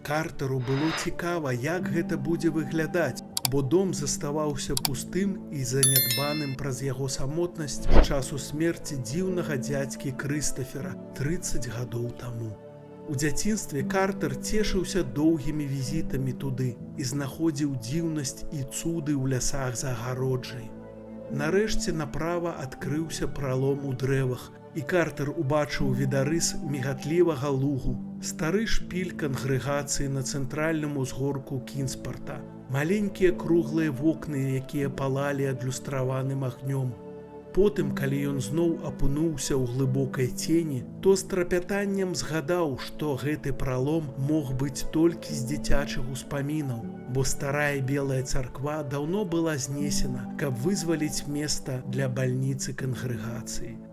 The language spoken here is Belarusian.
Картару было цікава, як гэта будзе выглядаць, бо дом заставаўся пустым і занядбаным праз яго самотнасць з часу смерці дзіўнага дзядзькі Крыстафера 30 гадоў таму. У дзяцінстве Картар цешыўся доўгімі візітамі туды і знаходзіў дзіўнасць і цуды ў лясах за агароджай. Нарэшце направа адкрыўся пралом у дрэвах, і Картар убачыў відарыс мігатлівага лугу, стары шпіль кангрэгацыі на цэнтральным узгорку Кінспарта, маленькія круглыя вокны, якія палалі адлюстраваным агнём. Потым, калі ён зноў апынуўся ў глыбокай цені, то з трапятаннем згадаў, што гэты пралом мог быць толькі з дзіцячых успамінаў, бо старая белая царква даўно была знесена, каб вызваліць места для бальніцы кангрэгацыі.